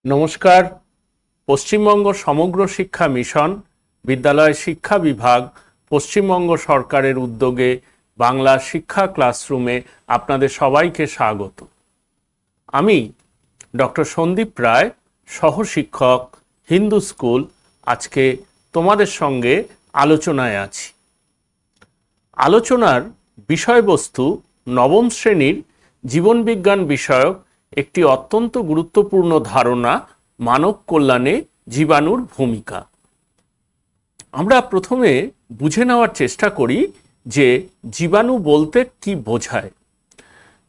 নমস্কার। পশ্চিমবঙ্গ সমগ্র শিক্ষা মিশন বিদ্যালয় শিক্ষা বিভাগ পশ্চিমবঙ্গ সরকারের উদ্যোগে বাংলা শিক্ষা ক্লাসরুমে আপনাদের সবাইকে স্বাগত। আমি ডক্টর সন্দীপ রায়, সহশিক্ষক, হিন্দু স্কুল, আজকে তোমাদের সঙ্গে আলোচনায় আছি। আলোচনার বিষয়বস্তু নবম শ্রেণীর জীবনবিজ্ঞান বিষয়ক একটি অত্যন্ত গুরুত্বপূর্ণ ধারণা, মানব কল্যাণে জীবাণুর ভূমিকা। আমরা প্রথমে বুঝে নেওয়ার চেষ্টা করি যে জীবাণু বলতে কি বোঝায়।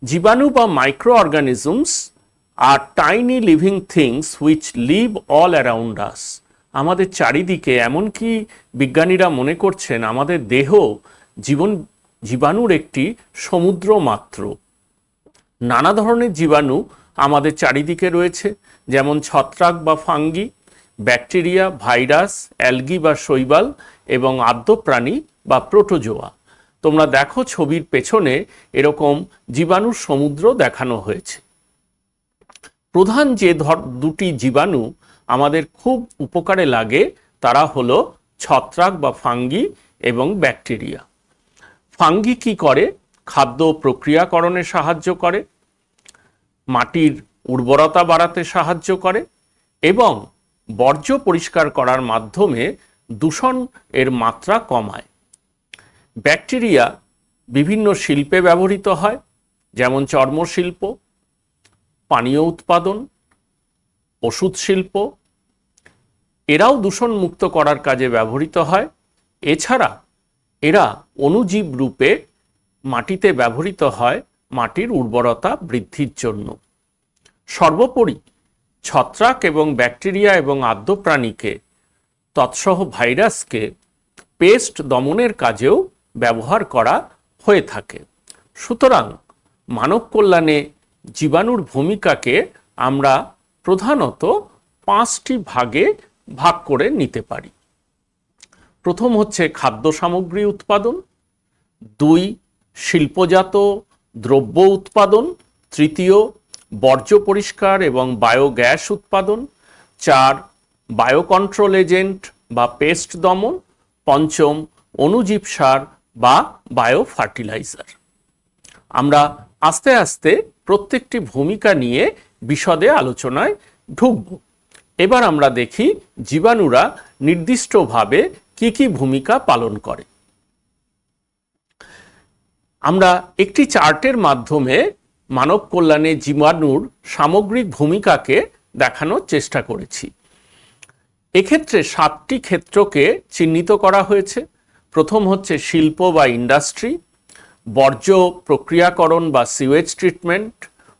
জীবাণু বা microorganisms are tiny living things which live all around us. আমাদের চারিদিকে, এমনকি বিজ্ঞানীরা মনে করছেন আমাদের দেহ জীবাণুর একটি সমুদ্র মাত্র। নানা ধরনের জীবাণু আমাদের চারিদিকে রয়েছে, যেমন ছত্রাক বা ফাঙ্গি, ব্যাকটেরিয়া, ভাইরাস, অ্যালগি বা শৈবাল এবং আদ্য প্রাণী বা প্রোটোজোয়া। তোমরা দেখো ছবির পেছনে এরকম জীবাণুর সমুদ্র দেখানো হয়েছে। প্রধান যে দুটি জীবাণু আমাদের খুব উপকারে লাগে তারা হলো ছত্রাক বা ফাঙ্গি এবং ব্যাকটেরিয়া। ফাঙ্গি কি করে? খাদ্য প্রক্রিয়াকরণে সাহায্য করে, মাটির উর্বরতা বাড়াতে সাহায্য করে এবং বর্জ্য পরিষ্কার করার মাধ্যমে দূষণ এর মাত্রা কমায়। ব্যাকটেরিয়া বিভিন্ন শিল্পে ব্যবহৃত হয়, যেমন চর্মশিল্প, পানীয় উৎপাদন, ওষুধ শিল্প। এরাও দূষণ মুক্ত করার কাজে ব্যবহৃত হয়। এছাড়া এরা অণুজীব রূপে মাটিতে ব্যবহৃত হয় মাটির উর্বরতা বৃদ্ধির জন্য। সর্বোপরি ছত্রাক এবং ব্যাকটেরিয়া এবং আদ্য প্রাণীকে তৎসহ ভাইরাসকে পেস্ট দমনের কাজেও ব্যবহার করা হয়ে থাকে। সুতরাং মানব কল্যাণে জীবাণুর ভূমিকাকে আমরা প্রধানত 5টি ভাগে ভাগ করে নিতে পারি। প্রথম হচ্ছে খাদ্য সামগ্রী উৎপাদন, 2 শিল্পজাত দ্রব্য উৎপাদন, 3 বর্জ্য পরিষ্কার এবং বায়োগ্যাস উৎপাদন, 4 বায়োকন্ট্রোল এজেন্ট বা পেস্ট দমন, 5 অণুজীব সার বা বায়ো ফার্টিলাইজার। আমরা আস্তে আস্তে প্রত্যেকটি ভূমিকা নিয়ে বিশদে আলোচনায় ঢুকব। এবার আমরা দেখি জীবাণুরা নির্দিষ্টভাবে কি কি ভূমিকা পালন করে। আমরা একটি চার্টের মাধ্যমে মানব কল্যাণে জীবাণুর সামগ্রিক ভূমিকাকে দেখানোর চেষ্টা করেছি। এক্ষেত্রে 7টি ক্ষেত্রকে চিহ্নিত করা হয়েছে। প্রথম হচ্ছে শিল্প বা ইন্ডাস্ট্রি, বর্জ্য প্রক্রিয়াকরণ বা সিওয়েজ ট্রিটমেন্ট,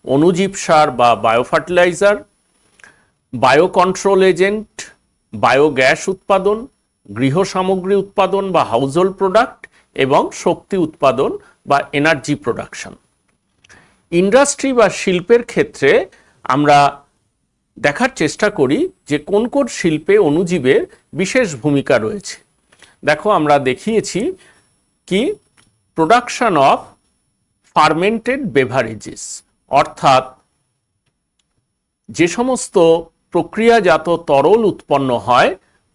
অণুজীব সার বা বায়োফার্টিলাইজার, বায়োকন্ট্রোল এজেন্ট, বায়োগ্যাস উৎপাদন, গৃহ সামগ্রী উৎপাদন বা হাউসহোল্ড প্রোডাক্ট এবং শক্তি উৎপাদন বা এনার্জি প্রোডাকশন। ইন্ডাস্ট্রি বা শিল্পের ক্ষেত্রে আমরা দেখার চেষ্টা করি যে কোন কোন শিল্পে অণুজীবের বিশেষ ভূমিকা রয়েছে। দেখো, আমরা দেখিয়েছি কি প্রোডাকশন অফ ফার্মেন্টেড বেভারেজেস, অর্থাৎ যে সমস্ত প্রক্রিয়াজাত তরল উৎপন্ন হয়,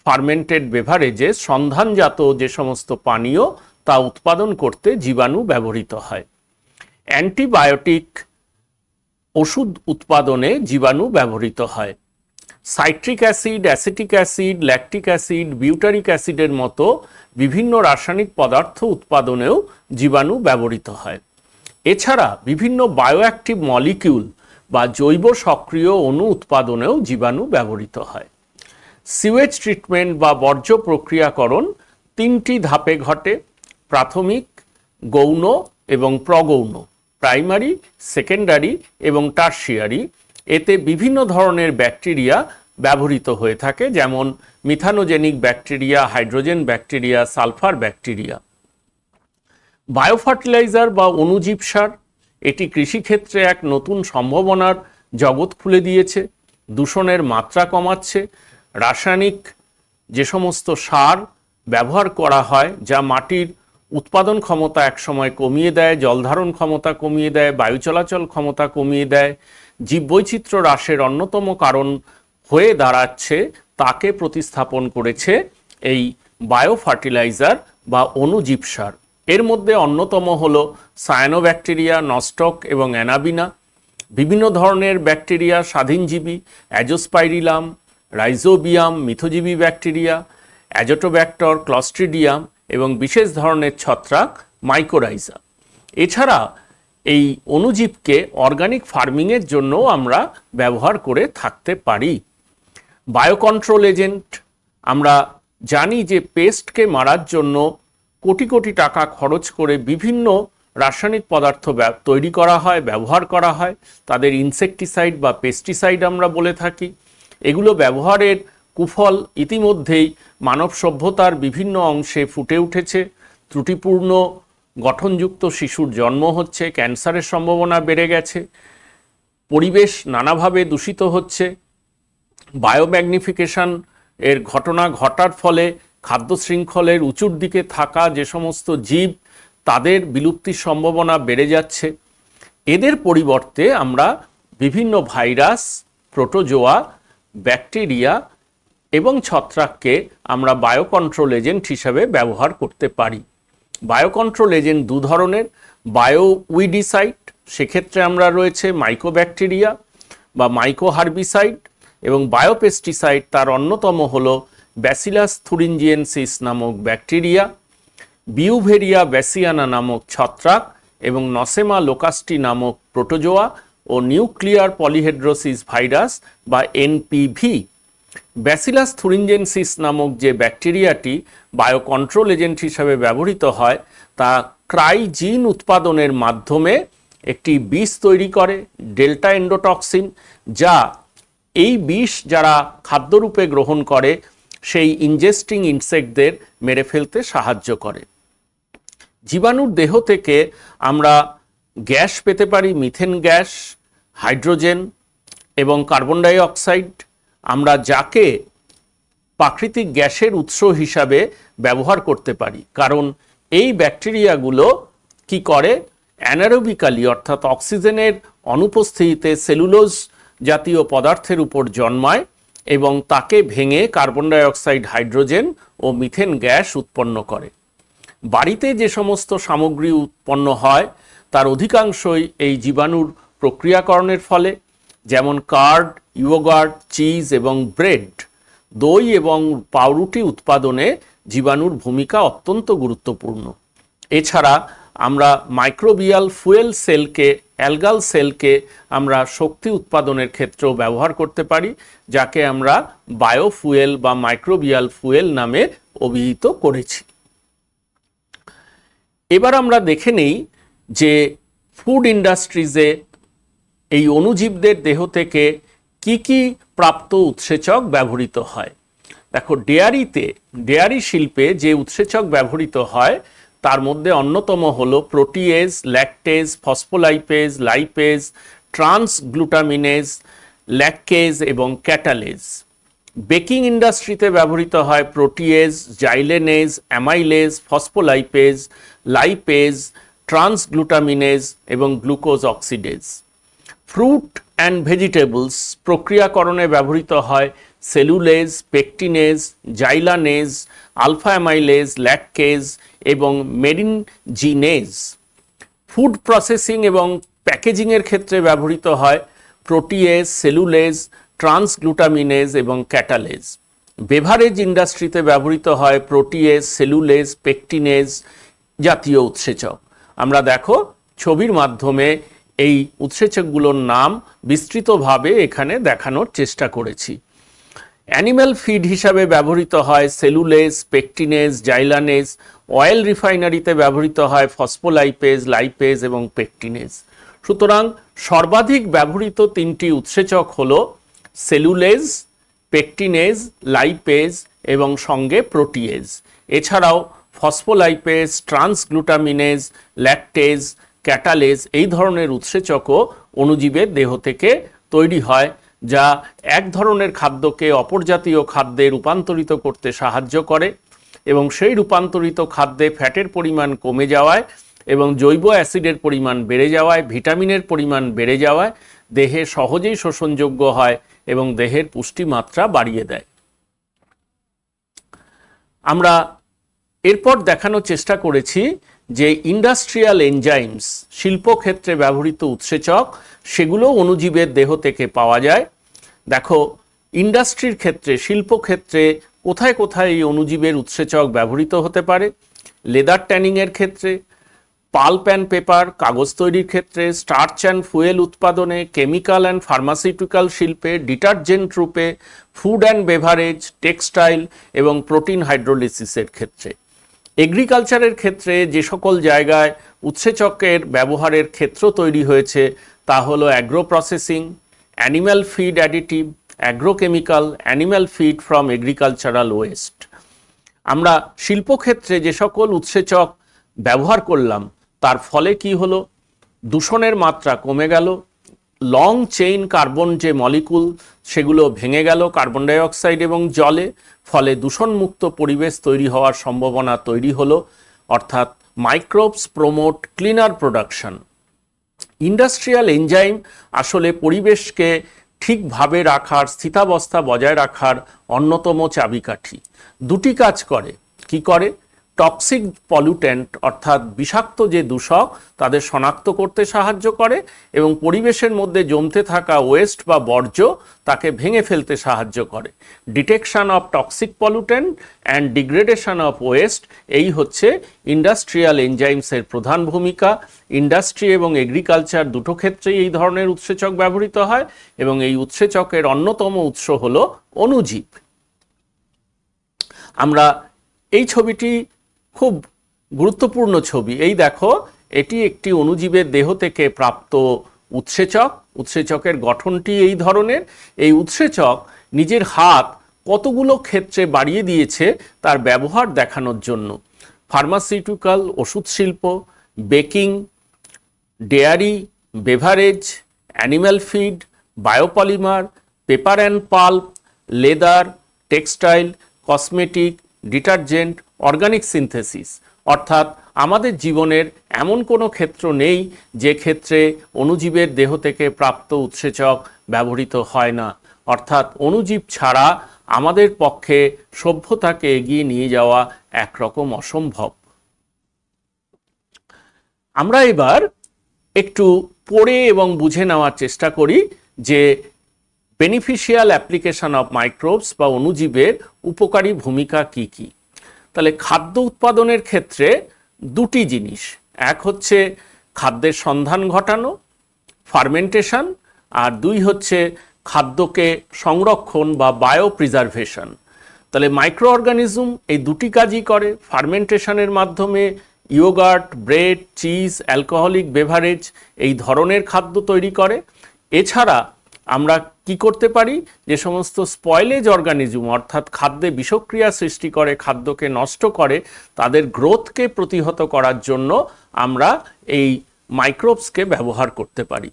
ফার্মেন্টেড বেভারেজেস সন্ধানজাত যে সমস্ত পানীয় তা উৎপাদন করতে জীবাণু ব্যবহৃত হয়। অ্যান্টিবায়োটিক ওষুধ উৎপাদনে জীবাণু ব্যবহৃত হয়। Citric acid, acetic acid, lactic acid, butyric অ্যাসিডের মতো বিভিন্ন রাসায়নিক পদার্থ উৎপাদনেও জীবাণু ব্যবহৃত হয়। এছাড়া বিভিন্ন বায়োঅ্যাক্টিভ মলিকিউল বা জৈব সক্রিয় অণু উৎপাদনেও জীবাণু ব্যবহৃত হয়। সিওয়েজ ট্রিটমেন্ট বা বর্জ্য প্রক্রিয়াকরণ 3টি ধাপে ঘটে: প্রাথমিক, গৌণ এবং প্রগৌণ, প্রাইমারি, সেকেন্ডারি এবং টারশিয়ারি। এতে বিভিন্ন ধরনের ব্যাকটেরিয়া ব্যবহৃত হয়ে থাকে, যেমন methanogenic bacteria, hydrogen bacteria, sulphur bacteria. Biofertiliser বা অণুজীব সার, এটি কৃষিক্ষেত্রে এক নতুন সম্ভাবনার জগৎ খুলে দিয়েছে, দূষণের মাত্রা কমাচ্ছে। রাসায়নিক যে সমস্ত সার ব্যবহার করা হয় যা মাটির উৎপাদন ক্ষমতা একসময় কমিয়ে দেয়, জলধারণ ক্ষমতা কমিয়ে দেয়, বায়ু চলাচল ক্ষমতা কমিয়ে দেয়, জীববৈচিত্র্য হ্রাসের অন্যতম কারণ হয়ে দাঁড়াচ্ছে তাকে প্রতিস্থাপন করেছে এই বায়ো ফার্টিলাইজার বা অণুজীব সার। এর মধ্যে অন্যতম হলো সায়ানোব্যাকটেরিয়া, নস্টক এবং অ্যানাবিনা। বিভিন্ন ধরনের ব্যাকটেরিয়া, স্বাধীনজীবী, অ্যাজোস্পাইরিলাম, রাইজোবিয়াম, মিথোজীবী ব্যাকটেরিয়া, অ্যাজোটোব্যাক্টর, ক্লস্ট্রিডিয়াম এবং বিশেষ ধরনের ছত্রাক মাইকোরাইজা। এছাড়া এই অণুজীবকে অর্গানিক ফার্মিংয়ের জন্য আমরা ব্যবহার করে থাকতে পারি। বায়োকন্ট্রোল এজেন্ট, আমরা জানি যে পেস্টকে মারার জন্য কোটি কোটি টাকা খরচ করে বিভিন্ন রাসায়নিক পদার্থ তৈরি করা হয়, ব্যবহার করা হয়। তাদের ইনসেকটিসাইড বা পেস্টিসাইড আমরা বলে থাকি। এগুলো ব্যবহারের কুফল ইতিমধ্যেই মানব সভ্যতার বিভিন্ন অংশে ফুটে উঠেছে। ত্রুটিপূর্ণ গঠনযুক্ত শিশুর জন্ম হচ্ছে, ক্যান্সারের সম্ভাবনা বেড়ে গেছে, পরিবেশ নানাভাবে দূষিত হচ্ছে। বায়োম্যাগনিফিকেশন এর ঘটনা ঘটার ফলে খাদ্য শৃঙ্খলের উঁচুর দিকে থাকা যে সমস্ত জীব, তাদের বিলুপ্তির সম্ভাবনা বেড়ে যাচ্ছে। এদের পরিবর্তে আমরা বিভিন্ন ভাইরাস, প্রোটোজোয়া, ব্যাকটেরিয়া এবং ছত্রাককে আমরা বায়োকন্ট্রোল এজেন্ট হিসাবে ব্যবহার করতে পারি। বায়োকন্ট্রোল এজেন্ট দু ধরনের, বায়োউইডিসাইড, সেক্ষেত্রে আমরা রয়েছে মাইকোব্যাকটেরিয়া বা মাইকোহার্বিসাইড, এবং বায়োপেস্টিসাইড, তার অন্যতম হলো ব্যাসিলাস থুরিনজিয়েন্সিস নামক ব্যাকটেরিয়া, বিউভেরিয়া ব্যাসিয়ানা নামক ছত্রাক এবং নসেমা লোকাস্টি নামক প্রোটোজোয়া ও নিউক্লিয়ার পলিহেড্রোসিস ভাইরাস বা এনপিভি। ব্যাসিলাস থুরিনজেন্সিস নামক যে ব্যাকটেরিয়াটি বায়োকন্ট্রোল এজেন্ট হিসাবে ব্যবহৃত হয়, তা ক্রাইজিন উৎপাদনের মাধ্যমে একটি বিষ তৈরি করে, ডেল্টা এন্ডোটক্সিন, যা এই বিষ যারা খাদ্যরূপে গ্রহণ করে সেই ইনজেস্টিং ইনসেক্টদের মেরে ফেলতে সাহায্য করে। জীবাণুর দেহ থেকে আমরা গ্যাস পেতে পারি, মিথেন গ্যাস, হাইড্রোজেন এবং কার্বন ডাই অক্সাইড, আমরা যাকে প্রাকৃতিক গ্যাসের উৎস হিসাবে ব্যবহার করতে পারি। কারণ এই ব্যাকটেরিয়াগুলো কি করে, অ্যানারোবিক্যালি অর্থাৎ অক্সিজেনের অনুপস্থিতিতে সেলুলোজ জাতীয় পদার্থের উপর জন্মায় এবং তাকে ভেঙে কার্বন ডাই অক্সাইড, হাইড্রোজেন ও মিথেন গ্যাস উৎপন্ন করে। বাড়িতে যে সমস্ত সামগ্রী উৎপন্ন হয় তার অধিকাংশই এই জীবাণুর প্রক্রিয়াকরণের ফলে, যেমন কার্ড, ইয়োগার্ট, চিজ এবং ব্রেড। দই এবং পাউরুটি উৎপাদনে জীবাণুর ভূমিকা অত্যন্ত গুরুত্বপূর্ণ। এছাড়া আমরা মাইক্রোবিয়াল ফুয়েল সেলকে, অ্যালগাল সেলকে আমরা শক্তি উৎপাদনের ক্ষেত্রেও ব্যবহার করতে পারি, যাকে আমরা বায়োফুয়েল বা মাইক্রোবিয়াল ফুয়েল নামে অভিহিত করেছি। এবার আমরা দেখে নেই যে ফুড ইন্ডাস্ট্রিজে এই অণুজীবদের দেহ থেকে কি কি প্রাপ্ত উৎসেচক ব্যবহৃত হয়। দেখো, ডেয়ারি শিল্পে যে উৎসেচক ব্যবহৃত হয় তার মধ্যে অন্যতম হলো প্রোটিয়েজ, ল্যাকটেজ, ফসফোলাইপেজ, লাইপেজ, ট্রান্সগ্লুটামিনেজ, ল্যাককেজ এবং ক্যাটালেজ। বেকিং ইন্ডাস্ট্রিতে ব্যবহৃত হয় প্রোটিয়েজ, জাইলেনেজ, অ্যামাইলেজ, ফসফোলাইপেজ, লাইপেজ, ট্রান্সগ্লুটামিনেজ এবং glucose oxidase. Fruit and vegetables প্রক্রিয়াকরণে ব্যবহৃত হয় সেলুলেজ, পেকটিনেজ, জাইলানেজ, আলফা অ্যামাইলেজ, ল্যাককেজ এবং মেরিনজিনেজ। ফুড প্রসেসিং এবং প্যাকেজিংয়ের ক্ষেত্রে ব্যবহৃত হয় প্রোটিয়েজ, সেলুলেজ, ট্রান্সগ্লুটামিনেজ এবং ক্যাটালেজ। বেভারেজ ইন্ডাস্ট্রিতে ব্যবহৃত হয় প্রোটিয়েজ, সেলুলেজ, পেকটিনেজ জাতীয় উৎসেচক। আমরা দেখো ছবির মাধ্যমে এই উৎসেচকগুলোর নাম বিস্তৃতভাবে এখানে দেখানোর চেষ্টা করেছি। অ্যানিম্যাল ফিড হিসাবে ব্যবহৃত হয় সেলুলেজ, পেকটিনেজ, জাইলানেজ। অয়েল রিফাইনারিতে ব্যবহৃত হয় ফসফোলাইপেজ, লাইপেজ এবং পেকটিনেজ। সুতরাং সর্বাধিক ব্যবহৃত তিনটি উৎসেচক হলো সেলুলেজ, পেকটিনেজ, লাইপেজ এবং সঙ্গে প্রোটিয়েজ। এছাড়াও ফসফোলাইপেজ, ট্রান্সগ্লুটামিনেজ, ল্যাকটেজ, ক্যাটালেজ এই ধরনের উৎসেচকও অণুজীবের দেহ থেকে তৈরি হয়, যা এক ধরনের খাদ্যকে অপর জাতীয় খাদ্যে রূপান্তরিত করতে সাহায্য করে এবং সেই রূপান্তরিত খাদ্যে ফ্যাটের পরিমাণ কমে যাওয়ায় এবং জৈব অ্যাসিডের পরিমাণ বেড়ে যাওয়ায়, ভিটামিনের পরিমাণ বেড়ে যাওয়ায় দেহে সহজেই শোষণযোগ্য হয় এবং দেহের পুষ্টি মাত্রা বাড়িয়ে দেয়। আমরা এরপর দেখানোর চেষ্টা করেছি যে ইন্ডাস্ট্রিয়াল এনজাইমস, শিল্পক্ষেত্রে ব্যবহৃত উৎসেচক, সেগুলো অণুজীবের দেহ থেকে পাওয়া যায়। দেখো, ইন্ডাস্ট্রির ক্ষেত্রে, শিল্পক্ষেত্রে কোথায় কোথায় এই অণুজীবের উৎসেচক ব্যবহৃত হতে পারে? লেদার ট্যানিংয়ের ক্ষেত্রে, পাল্প অ্যান্ড পেপার, কাগজ তৈরির ক্ষেত্রে, স্টার্চ অ্যান্ড ফুয়েল উৎপাদনে, কেমিক্যাল অ্যান্ড ফার্মাসিউটিক্যাল শিল্পে, ডিটারজেন্ট রূপে, ফুড অ্যান্ড বেভারেজ, টেক্সটাইল এবং প্রোটিন হাইড্রোলিসিসের ক্ষেত্রে। এগ্রিকালচারের ক্ষেত্রে যে সকল জায়গায় উৎসেচকের ব্যবহারের ক্ষেত্র তৈরি হয়েছে তা হলো agro processing, animal feed additive, agrochemical, animal feed from agricultural West. আমরা শিল্পক্ষেত্রে যে সকল উৎসেচক ব্যবহার করলাম তার ফলে কি হলো? দূষণের মাত্রা কমে গেল, লং চেইন কার্বন যে মলিকুল সেগুলো ভেঙে গেল কার্বন ডাই অক্সাইড এবং জলে, ফলে দূষণমুক্ত পরিবেশ তৈরি হওয়ার সম্ভাবনা তৈরি হলো, অর্থাৎ microbes promote cleaner production. Industrial enzyme আসলে পরিবেশকে ঠিকভাবে রাখার, স্থিতাবস্থা বজায় রাখার অন্যতম চাবিকাঠি। দুটি কাজ করে। কি করে? টক্সিক পলিউটেন্ট অর্থাৎ বিষাক্ত যে দূষক তাদের শনাক্ত করতে সাহায্য করে এবং পরিবেশের মধ্যে জমতে থাকা ওয়েস্ট বা বর্জ্য তাকে ভেঙে ফেলতে সাহায্য করে। Detection of toxic pollutant and degradation of West, এই হচ্ছে ইন্ডাস্ট্রিয়াল এনজাইমসের প্রধান ভূমিকা। ইন্ডাস্ট্রি এবং এগ্রিকালচার দুটো ক্ষেত্রেই এই ধরনের উৎসেচক ব্যবহৃত হয় এবং এই উৎসেচকের অন্যতম উৎস হলো অণুজীব। আমরা এই ছবিটি খুব গুরুত্বপূর্ণ ছবি। এই দেখো, এটি একটি অণুজীবের দেহ থেকে প্রাপ্ত উৎসেচক। উৎসেচকের গঠনটি এই ধরনের। এই উৎসেচক নিজের হাত কতগুলো ক্ষেত্রে বাড়িয়ে দিয়েছে তার ব্যবহার দেখানোর জন্য। ফার্মাসিউটিক্যাল, ওষুধ শিল্প, baking, dairy, beverage, animal feed, biopolymer, paper and pulp, leather, textile, cosmetic, detergent, organic synthesis. অর্থাৎ আমাদের জীবনের এমন কোনো ক্ষেত্র নেই যে ক্ষেত্রে অণুজীবের দেহ থেকে প্রাপ্ত উৎসেচক ব্যবহৃত হয় না। অর্থাৎ অণুজীব ছাড়া আমাদের পক্ষে সভ্যতাকে এগিয়ে নিয়ে যাওয়া একরকম অসম্ভব। আমরা এবার একটু পড়ে এবং বুঝে নেওয়ার চেষ্টা করি যে বেনিফিশিয়াল অ্যাপ্লিকেশন অফ মাইক্রোবস বা অণুজীবের উপকারী ভূমিকা কি কি। তাহলে খাদ্য উৎপাদনের ক্ষেত্রে দুটি জিনিস, এক হচ্ছে খাদ্যের সন্ধান ঘটানো, ফার্মেন্টেশন, আর দুই হচ্ছে খাদ্যকে সংরক্ষণ বা বায়ো প্রিজারভেশন। তাহলে মাইক্রো অর্গানিজম এই দুটি কাজই করে। ফার্মেন্টেশনের মাধ্যমে yogurt, bread, cheese, alcoholic beverage এই ধরনের খাদ্য তৈরি করে। এছাড়া আমরা কি করতে পারি? যে সমস্ত স্পয়েলেজ অর্গানিজম অর্থাৎ খাদ্যে বিষক্রিয়া সৃষ্টি করে, খাদ্যকে নষ্ট করে, তাদের গ্রোথকে প্রতিহত করার জন্য আমরা এই মাইক্রোবসকে ব্যবহার করতে পারি।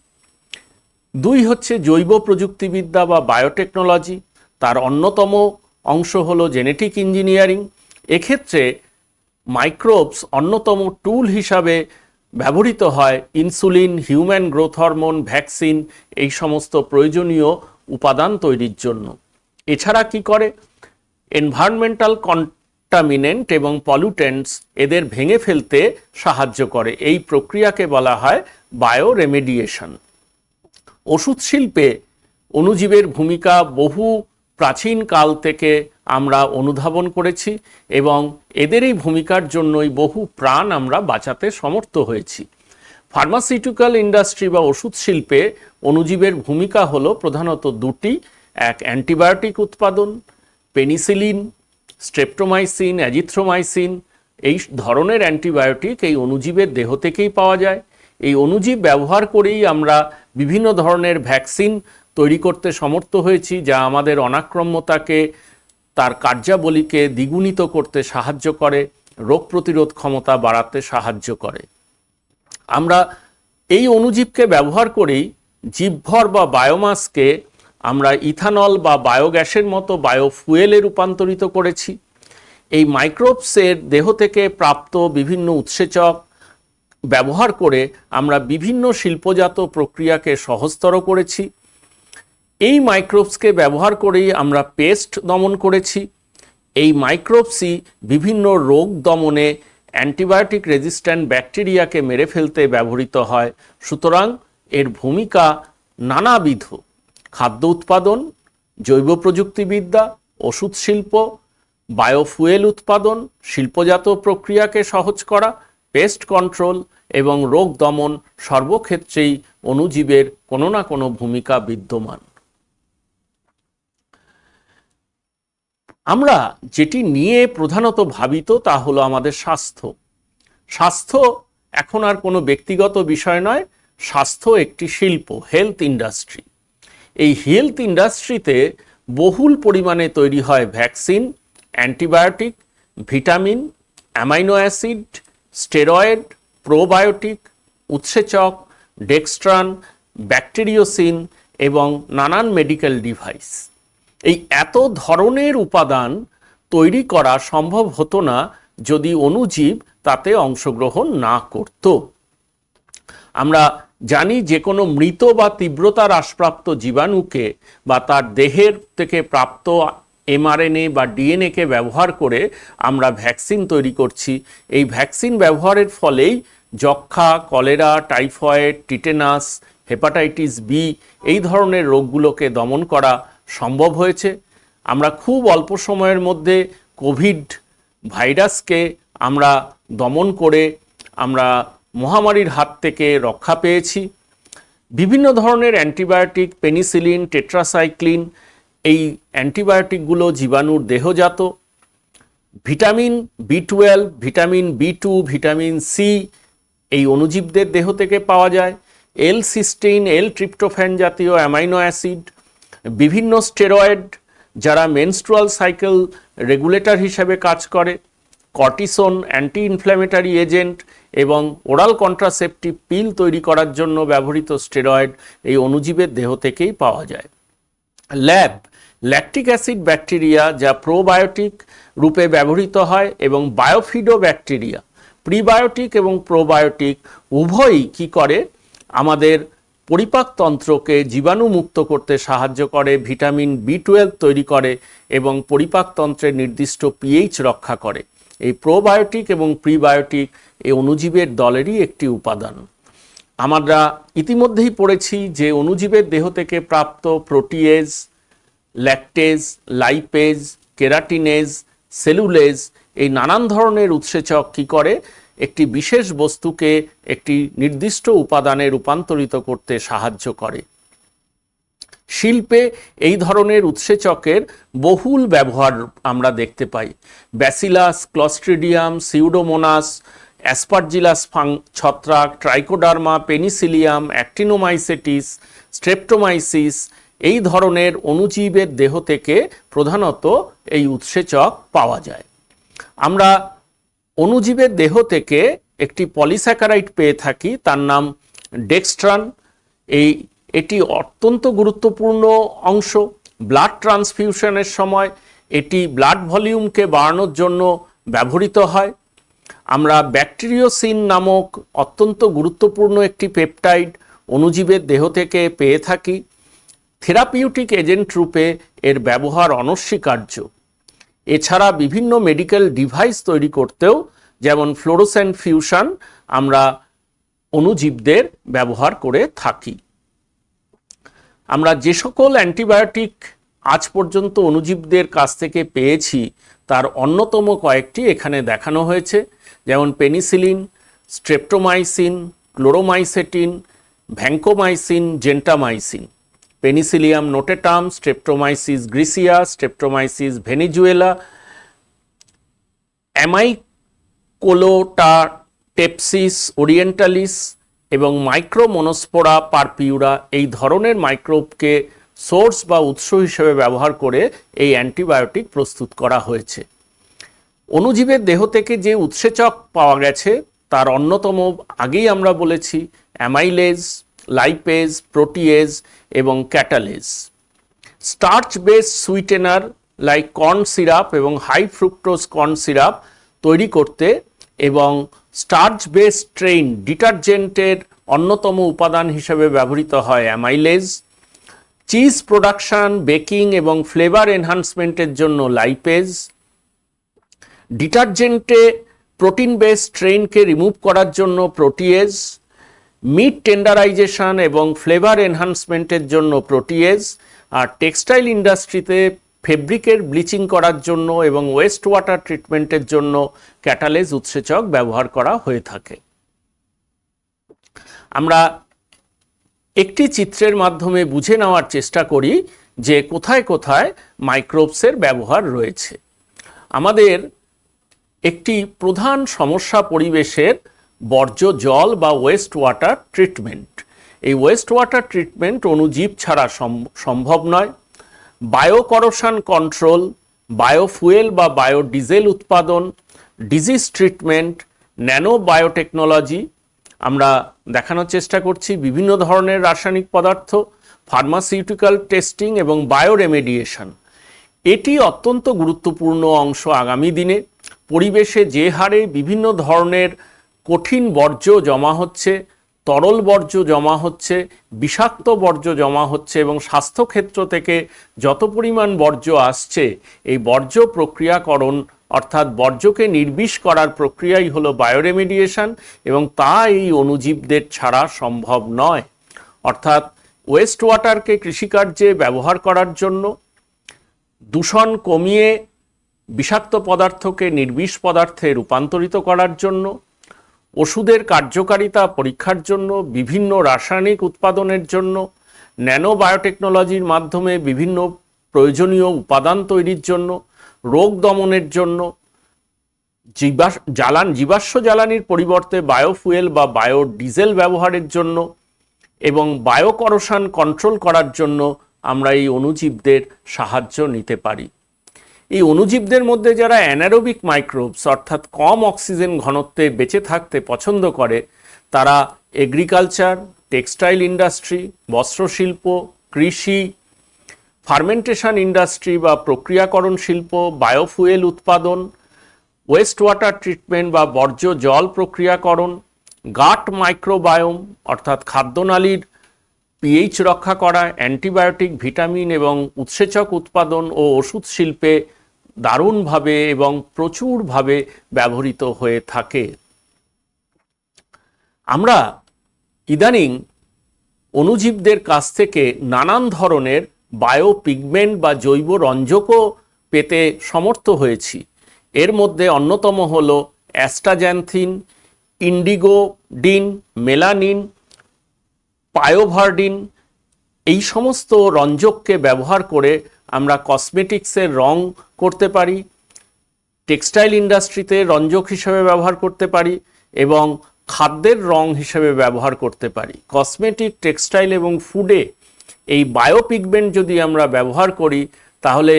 দুই হচ্ছে জৈব প্রযুক্তিবিদ্যা বা বায়োটেকনোলজি। তার অন্যতম অংশ হলো জেনেটিক ইঞ্জিনিয়ারিং। এক্ষেত্রে মাইক্রোবস অন্যতম টুল হিসাবে ব্যবহৃত হয় insulin, human growth hormone, vaccine এই সমস্ত প্রয়োজনীয় উপাদান তৈরির জন্য। এছাড়া কি করে? এনভায়রনমেন্টাল কন্টামিনেন্ট এবং পলিউটেন্টস এদের ভেঙে ফেলতে সাহায্য করে। এই প্রক্রিয়াকে বলা হয় বায়ো রেমেডিয়েশন। ওষুধ শিল্পে অণুজীবের ভূমিকা বহু প্রাচীন কাল থেকে আমরা অনুধাবন করেছি এবং এদের এই ভূমিকার জন্যই বহু প্রাণ আমরা বাঁচাতে সমর্থ হয়েছি। ফার্মাসিউটিক্যাল ইন্ডাস্ট্রি বা ওষুধ শিল্পে অণুজীবের ভূমিকা হলো প্রধানত দুটি, এক অ্যান্টিবায়োটিক উৎপাদন, পেনিসিলিন, স্ট্রেপ্টোমাইসিন, অ্যাজিথ্রোমাইসিন এই ধরনের অ্যান্টিবায়োটিক এই অণুজীবের দেহ থেকেই পাওয়া যায়। এই অণুজীব ব্যবহার করেই আমরা বিভিন্ন ধরনের ভ্যাকসিন তৈরি করতে সমর্থ হয়েছি, যা আমাদের অনাক্রম্যতাকে, তার কার্যাবলীকে দ্বিগুণিত করতে সাহায্য করে, রোগ প্রতিরোধ ক্ষমতা বাড়াতে সাহায্য করে। আমরা এই অণুজীবকে ব্যবহার করেই জীবভর বা বায়োমাসকে আমরা ইথানল বা বায়োগ্যাসের মতো বায়োফুয়েলে রূপান্তরিত করেছি। এই মাইক্রোবসের দেহ থেকে প্রাপ্ত বিভিন্ন উৎসেচক ব্যবহার করে আমরা বিভিন্ন শিল্পজাত প্রক্রিয়াকে সহজতর করেছি। এই মাইক্রোবসকে ব্যবহার করেই আমরা পেস্ট দমন করেছি। এই মাইক্রোবসই বিভিন্ন রোগ দমনে অ্যান্টিবায়োটিক রেজিস্ট্যান্ট ব্যাকটেরিয়াকে মেরে ফেলতে ব্যবহৃত হয়। সুতরাং এর ভূমিকা নানাবিধ। খাদ্য উৎপাদন, জৈব প্রযুক্তিবিদ্যা, ওষুধ শিল্প, বায়োফুয়েল উৎপাদন, শিল্পজাত প্রক্রিয়াকে সহজ করা, পেস্ট কন্ট্রোল এবং রোগ দমন সর্বক্ষেত্রেই অণুজীবের কোনো না কোনো ভূমিকা বিদ্যমান। আমরা যেটি নিয়ে প্রধানত ভাবিত তা হলো আমাদের স্বাস্থ্য। স্বাস্থ্য এখন আর কোনো ব্যক্তিগত বিষয় নয়, স্বাস্থ্য একটি শিল্প, হেলথ ইন্ডাস্ট্রি। এই হেলথ ইন্ডাস্ট্রিতে বহুল পরিমাণে তৈরি হয় vaccine, antibiotic, vitamin, amino acid, steroid, probiotic, উৎসেচক, ডেক্সট্রান, ব্যাকটেরিওসিন এবং নানান মেডিকেল ডিভাইস। এই এত ধরনের উপাদান তৈরি করা সম্ভব হতো না যদি অণুজীব তাতে অংশগ্রহণ না করত। আমরা জানি যে কোনো মৃত বা তীব্রতা হ্রাসপ্রাপ্ত জীবাণুকে বা তার দেহের থেকে প্রাপ্ত এমআরএনএ বা ডিএনএকে ব্যবহার করে আমরা ভ্যাকসিন তৈরি করছি। এই ভ্যাকসিন ব্যবহারের ফলেই যক্ষ্মা, cholera, typhoid, tetanus, hepatitis B এই ধরনের রোগগুলোকে দমন করা সম্ভব হয়েছে। আমরা খুব অল্প সময়ের মধ্যে কোভিড ভাইরাসকে আমরা দমন করে আমরা মহামারীর হাত থেকে রক্ষা পেয়েছি। বিভিন্ন ধরনের অ্যান্টিবায়োটিক, পেনিসিলিন, টেট্রাসাইক্লিন, এই অ্যান্টিবায়োটিকগুলো জীবাণুর দেহজাত। Vitamin বি12, vitamin B2, vitamin C এই অণুজীবদের দেহ থেকে পাওয়া যায়। এল সিস্টেইন, এল ট্রিপ্টোফ্যান জাতীয় অ্যামাইনো অ্যাসিড, বিভিন্ন স্টেরয়েড যারা মেনস্ট্রুয়াল সাইকেল রেগুলেটর হিসেবে কাজ করে, কর্টিসন অ্যান্টি ইনফ্ল্যামেটারি এজেন্ট এবং ওরাল কন্ট্রাসেপটিভ পিল তৈরি করার জন্য ব্যবহৃত স্টেরয়েড এই অণুজীবের দেহ থেকেই পাওয়া যায়। ল্যাকটিক অ্যাসিড ব্যাকটেরিয়া যা প্রোবায়োটিক রূপে ব্যবহৃত হয় এবং বায়োফিডো ব্যাকটেরিয়া প্রিবায়োটিক এবং প্রোবায়োটিক উভয়ই কি করে আমাদের পরিপাকতন্ত্রকে জীবাণুমুক্ত করতে সাহায্য করে, ভিটামিন বি12 তৈরি করে এবং পরিপাকতন্ত্রের নির্দিষ্ট পিএইচ রক্ষা করে। এই প্রোবায়োটিক এবং প্রিবায়োটিক এই অণুজীবের দলেরই একটি উপাদান। আমরা ইতিমধ্যেই পড়েছি যে অণুজীবের দেহ থেকে প্রাপ্ত প্রোটিয়েজ, ল্যাকটেজ, লাইপেজ, কেরাটিনেজ, সেলুলেজ এই নানান ধরনের উৎসেচক কি করে একটি বিশেষ বস্তুকে একটি নির্দিষ্ট উপাদানে রূপান্তরিত করতে সাহায্য করে। শিল্পে এই ধরনের উৎসেচকের বহুল ব্যবহার আমরা দেখতে পাই। ব্যাসিলাস, ক্লস্ট্রিডিয়াম, সিউডোমোনাস, অ্যাসপারজিলাস ছত্রাক, ট্রাইকোডার্মা, পেনিসিলিয়াম, অ্যাক্টিনোমাইসেটিস, স্ট্রেপ্টোমাইসিস এই ধরনের অণুজীবের দেহ থেকে প্রধানত এই উৎসেচক পাওয়া যায়। আমরা অণুজীবের দেহ থেকে একটি পলিস্যাকারাইড পেয়ে থাকি, তার নাম ডেক্সট্রান। এটি অত্যন্ত গুরুত্বপূর্ণ অংশ। ব্লাড ট্রান্সফিউশনের সময় এটি ব্লাড ভলিউমকে বাড়ানোর জন্য ব্যবহৃত হয়। আমরা ব্যাকটেরিওসিন নামক অত্যন্ত গুরুত্বপূর্ণ একটি পেপটাইড অণুজীবের দেহ থেকে পেয়ে থাকি। থেরাপিউটিক এজেন্ট রূপে এর ব্যবহার অনস্বীকার্য। এছাড়া বিভিন্ন মেডিকেল ডিভাইস তৈরি করতেও যেমন ফ্লোরোসেন্ট ফিউশন আমরা অণুজীবদের ব্যবহার করে থাকি। আমরা যে সকল অ্যান্টিবায়োটিক আজ পর্যন্ত অণুজীবদের কাছ থেকে পেয়েছি তার অন্যতম কয়েকটি এখানে দেখানো হয়েছে, যেমন penicillin, streptomycin, chloromycetin, vancomycin, gentamicin, Penicillium notatum, Streptomyces griseus, Streptomyces venezuelae, Amycolatopsis orientalis এবং মাইক্রোমোনোস্পোরা পারপিউরা এই ধরনের মাইক্রোবকে সোর্স বা উৎস হিসেবে ব্যবহার করে এই অ্যান্টিবায়োটিক প্রস্তুত করা হয়েছে। অণুজীবের দেহ থেকে যে উৎসেচক পাওয়া গেছে তার অন্যতম আগেই আমরা বলেছি অ্যামাইলেজ, লাইপেজ, প্রোটিয়েজ এবং catalase. Starch base sweetener like corn syrup এবং হাই ফ্রুক্টোজ কর্ন সিরাপ তৈরি করতে এবং স্টার্চ বেস ট্রেইন ডিটারজেন্টের অন্যতম উপাদান হিসেবে ব্যবহৃত হয় অ্যামাইলেজ। চিজ প্রোডাকশন, বেকিং এবং ফ্লেভার এনহান্সমেন্টের জন্য লাইপেজ, ডিটারজেন্টে প্রোটিন বেস স্ট্রেইনকে রিমুভ করার জন্য প্রোটিয়েজ, মিট টেন্ডারাইজেশন এবং ফ্লেভার এনহান্সমেন্টের জন্য প্রোটিয়েজ, আর টেক্সটাইল ইন্ডাস্ট্রিতে ফেব্রিকের ব্লিচিং করার জন্য এবং ওয়েস্ট ওয়াটার ট্রিটমেন্টের জন্য ক্যাটালেজ উৎসেচক ব্যবহার করা হয়ে থাকে। আমরা একটি চিত্রের মাধ্যমে বুঝে নেওয়ার চেষ্টা করি যে কোথায় কোথায় মাইক্রোবসের ব্যবহার রয়েছে। আমাদের একটি প্রধান সমস্যা পরিবেশের বর্জ্য জল বা ওয়েস্ট ওয়াটার ট্রিটমেন্ট। এই ওয়েস্ট ওয়াটার ট্রিটমেন্ট অণুজীব ছাড়া সম্ভব নয়। বায়োকরোশন কন্ট্রোল, বায়োফুয়েল বা বায়োডিজেল উৎপাদন, ডিজিজ ট্রিটমেন্ট, ন্যানো বায়োটেকনোলজি, আমরা দেখানোর চেষ্টা করছি বিভিন্ন ধরনের রাসায়নিক পদার্থ, ফার্মাসিউটিক্যাল টেস্টিং এবং বায়োরেমেডিয়েশন। এটি অত্যন্ত গুরুত্বপূর্ণ অংশ আগামী দিনে। পরিবেশে যে হারে বিভিন্ন ধরনের কঠিন বর্জ্য জমা হচ্ছে, তরল বর্জ্য জমা হচ্ছে, বিষাক্ত বর্জ্য জমা হচ্ছে এবং স্বাস্থ্যক্ষেত্র থেকে যত পরিমাণ বর্জ্য আসছে, এই বর্জ্য প্রক্রিয়াকরণ অর্থাৎ বর্জ্যকে নির্বিষ করার প্রক্রিয়াই হলো বায়োরেমেডিয়েশন, এবং তা এই অণুজীবদের ছাড়া সম্ভব নয়। অর্থাৎ ওয়েস্ট ওয়াটারকে কৃষিকার্যে ব্যবহার করার জন্য, দূষণ কমিয়ে বিষাক্ত পদার্থকে নির্বিষ পদার্থে রূপান্তরিত করার জন্য, ওষুধের কার্যকারিতা পরীক্ষার জন্য, বিভিন্ন রাসায়নিক উৎপাদনের জন্য, ন্যানো বায়োটেকনোলজির মাধ্যমে বিভিন্ন প্রয়োজনীয় উপাদান তৈরির জন্য, রোগ দমনের জন্য, জীবাশ্ম জ্বালানির পরিবর্তে বায়োফুয়েল বা বায়োডিজেল ব্যবহারের জন্য এবং বায়োকরোশন কন্ট্রোল করার জন্য আমরা এই অণুজীবদের সাহায্য নিতে পারি। এই অণুজীবদের মধ্যে যারা অ্যানারোবিক মাইক্রোবস অর্থাৎ কম অক্সিজেন ঘনত্বে বেঁচে থাকতে পছন্দ করে, তারা এগ্রিকালচার, টেক্সটাইল ইন্ডাস্ট্রি, বস্ত্রশিল্প, কৃষি, ফার্মেন্টেশন ইন্ডাস্ট্রি বা প্রক্রিয়াকরণ শিল্প, বায়োফুয়েল উৎপাদন, ওয়েস্ট ওয়াটার ট্রিটমেন্ট বা বর্জ্য জল প্রক্রিয়াকরণ, গাট মাইক্রোবায়োম অর্থাৎ খাদ্যনালীর পিএইচ রক্ষা করা, অ্যান্টিবায়োটিক, ভিটামিন এবং উৎসেচক উৎপাদন ও ওষুধ শিল্পে দারুণভাবে এবং প্রচুরভাবে ব্যবহৃত হয়ে থাকে। আমরা ইদানিং অণুজীবদের কাছ থেকে নানান ধরনের বায়োপিগমেন্ট বা জৈব রঞ্জকও পেতে সমর্থ হয়েছি। এর মধ্যে অন্যতম হল অ্যাস্টাজ্যান্থিন, ইন্ডিগোডিন, মেলানিন, পায়োভার্ডিন। এই সমস্ত রঞ্জককে ব্যবহার করে আমরা কসমেটিক্সের রং করতে পারি, টেক্সটাইল ইন্ডাস্ট্রিতে রঞ্জক হিসেবে ব্যবহার করতে পারি এবং খাদ্যের রং হিসেবে ব্যবহার করতে পারি। কসমেটিক, টেক্সটাইল এবং ফুডে এই বায়োপিগমেন্ট যদি আমরা ব্যবহার করি, তাহলে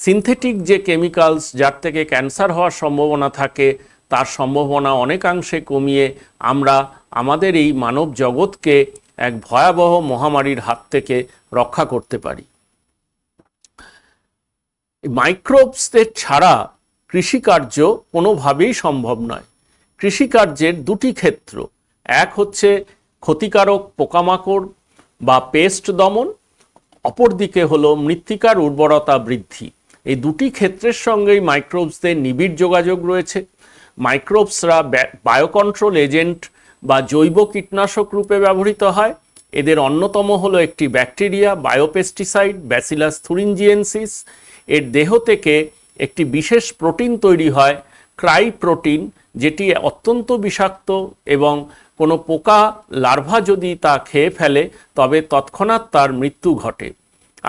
সিনথেটিক যে কেমিক্যালস যার থেকে ক্যান্সার হওয়ার সম্ভাবনা থাকে, তার সম্ভাবনা অনেকাংশে কমিয়ে আমরা আমাদের এই মানব জগৎকে এক ভয়াবহ মহামারীর হাত থেকে রক্ষা করতে পারি। মাইক্রোবসদের ছাড়া কৃষিকার্য কোনোভাবেই সম্ভব নয়। কৃষিকার্যের দুটি ক্ষেত্র, এক হচ্ছে ক্ষতিকারক পোকামাকড় বা পেস্ট দমন, অপরদিকে হলো মৃত্তিকার উর্বরতা বৃদ্ধি। এই দুটি ক্ষেত্রের সঙ্গেই মাইক্রোবসদের নিবিড় যোগাযোগ রয়েছে। মাইক্রোবসরা বায়োকন্ট্রোল এজেন্ট বা জৈব কীটনাশক রূপে ব্যবহৃত হয়। এদের অন্যতম হলো একটি ব্যাকটেরিয়া, বায়োপেস্টিসাইড ব্যাসিলাস থুরিনজিয়েন্সিস। এর দেহ থেকে একটি বিশেষ প্রোটিন তৈরি হয়, ক্রাই প্রোটিন, যেটি অত্যন্ত বিষাক্ত এবং কোনো পোকা লার্ভা যদি তা খেয়ে ফেলে তবে তৎক্ষণাৎ তার মৃত্যু ঘটে।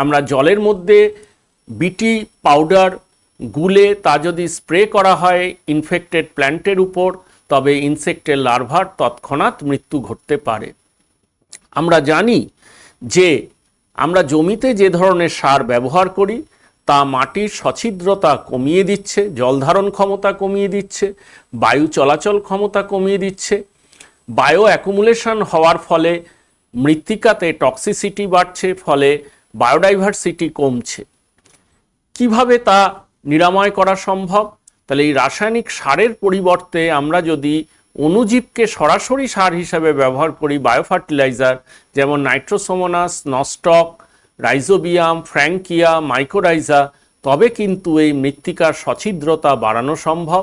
আমরা জলের মধ্যে বিটি পাউডার গুলে তা যদি স্প্রে করা হয় ইনফেক্টেড প্ল্যান্টের উপর, তবে ইনসেক্টের লার্ভার তৎক্ষণাৎ মৃত্যু ঘটতে পারে। আমরা জানি যে আমরা জমিতে যে ধরনের সার ব্যবহার করি তা মাটির সছিদ্রতা কমিয়ে দিচ্ছে, জল ধারণ ক্ষমতা কমিয়ে দিচ্ছে, বায়ু চলাচল ক্ষমতা কমিয়ে দিচ্ছে। বায়ো অ্যাকুমুলেশন হওয়ার ফলে মৃত্তিকাতে টক্সিসিটি বাড়ছে, ফলে বায়োডাইভার্সিটি কমছে। কিভাবে তা নিরাময় করা সম্ভব? তাহলে এই রাসায়নিক সারের পরিবর্তে আমরা যদি অণুজীবকে সরাসরি সার হিসাবে ব্যবহার করি, বায়োফার্টিলাইজার যেমন নাইট্রোসোমোনাস, নস্টক, রাইজোবিয়াম, ফ্র্যাঙ্কিয়া, মাইকোরাইজা, তবে কিন্তু এই মৃত্তিকার সছিদ্রতা বাড়ানো সম্ভব,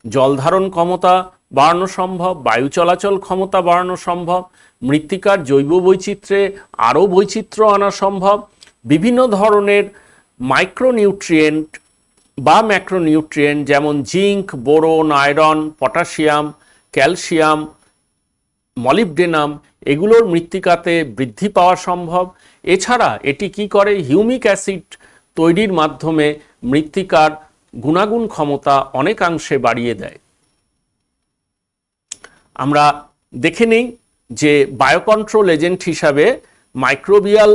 জলধারণ ক্ষমতা বাড়ানো সম্ভব, বায়ু চলাচল ক্ষমতা বাড়ানো সম্ভব, মৃত্তিকার জৈব বৈচিত্র্যে আরও বৈচিত্র্য আনা সম্ভব, বিভিন্ন ধরনের মাইক্রোনিউট্রিয়েন্ট বা ম্যাক্রোনিউট্রিয়েন্ট যেমন zinc, boron, iron, potassium, calcium, molybdenum, এগুলোর মৃত্তিকাতে বৃদ্ধি পাওয়া সম্ভব। এছাড়া এটি কি করে, হিউমিক অ্যাসিড তৈরির মাধ্যমে মৃত্তিকার গুণাগুণ ক্ষমতা অনেকাংশে বাড়িয়ে দেয়। আমরা দেখে নেই যে বায়োকন্ট্রোল এজেন্ট হিসাবে মাইক্রোবিয়াল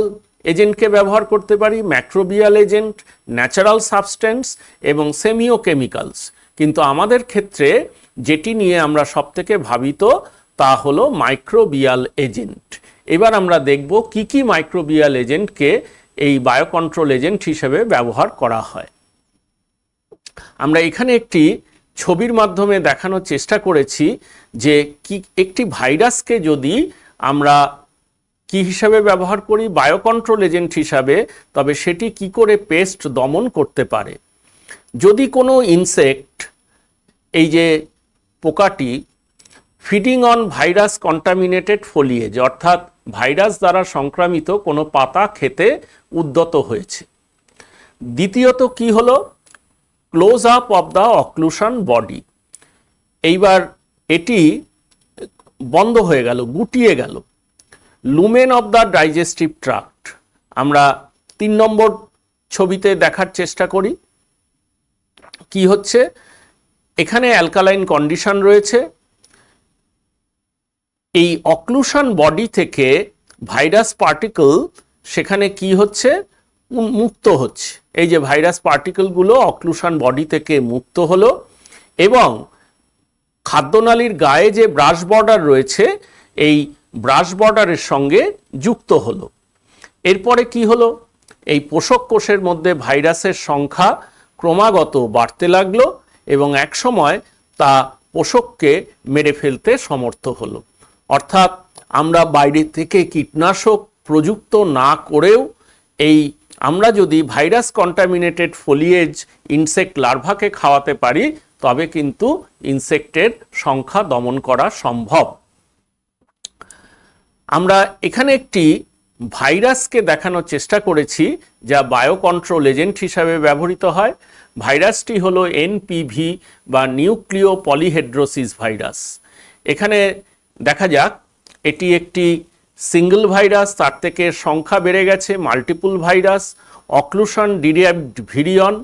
এজেন্টকে ব্যবহার করতে পারি, ম্যাক্রোবিয়াল এজেন্ট, ন্যাচারাল সাবস্টেন্স এবং সেমিওকেমিক্যালস। কিন্তু আমাদের ক্ষেত্রে যেটি নিয়ে আমরা সবথেকে ভাবিত তা হলো মাইক্রোবিয়াল এজেন্ট। এবার আমরা দেখব কি কি মাইক্রোবিয়াল এজেন্টকে এই বায়োকন্ট্রোল এজেন্ট হিসেবে ব্যবহার করা হয়। আমরা এখানে একটি ছবির মাধ্যমে দেখানোর চেষ্টা করেছি যে কি একটি ভাইরাসকে যদি আমরা কি হিসাবে ব্যবহার করি, বায়োকন্ট্রোল এজেন্ট হিসাবে, তবে সেটি কি করে পেস্ট দমন করতে পারে। যদি কোনো ইনসেক্ট, এই যে পোকাটি feeding on virus contaminated foliage, অর্থাৎ ভাইরাস দ্বারা সংক্রামিত কোনো পাতা খেতে উদ্যত হয়েছে। দ্বিতীয়ত কি হলো, close up of the occlusion body, এইবার এটি বন্ধ হয়ে গেল, গুটিয়ে গেল। Lumen of the digestive tract, আমরা 3 নম্বর ছবিতে দেখার চেষ্টা করি কি হচ্ছে। এখানে অ্যালকালাইন কন্ডিশন রয়েছে, এই অক্লুশন বডি থেকে ভাইরাস পার্টিকেল সেখানে কি হচ্ছে, মুক্ত হচ্ছে। এই যে ভাইরাস পার্টিকেলগুলো অক্লুশন বডি থেকে মুক্ত হলো এবং খাদ্যনালীর গায়ে যে ব্রাশ বর্ডার রয়েছে এই ব্রাশ বর্ডারের সঙ্গে যুক্ত হলো। এরপরে কি হলো, এই পোষক কোষের মধ্যে ভাইরাসের সংখ্যা ক্রমাগত বাড়তে লাগলো এবং একসময় তা পোষককে মেরে ফেলতে সমর্থ হলো। অর্থাৎ আমরা বাইরে থেকে কীটনাশক প্রযুক্ত না করেও এই আমরা যদি ভাইরাস কন্টামিনেটেড ফোলিয়েজ ইনসেক্ট লার্ভাকে খাওয়াতে পারি তবে কিন্তু ইনসেক্টের সংখ্যা দমন করা সম্ভব। আমরা এখানে একটি ভাইরাসকে দেখানোর চেষ্টা করেছি যা বায়োকন্ট্রোল এজেন্ট হিসাবে ব্যবহৃত হয়। ভাইরাসটি হলো এনপিভি বা নিউক্লিও পলিহেড্রোসিস ভাইরাস। এখানে দেখা যাক এটি একটি সিঙ্গল ভাইরাস, তার থেকে সংখ্যা বেড়ে গেছে, multiple virus, occlusion derived virion,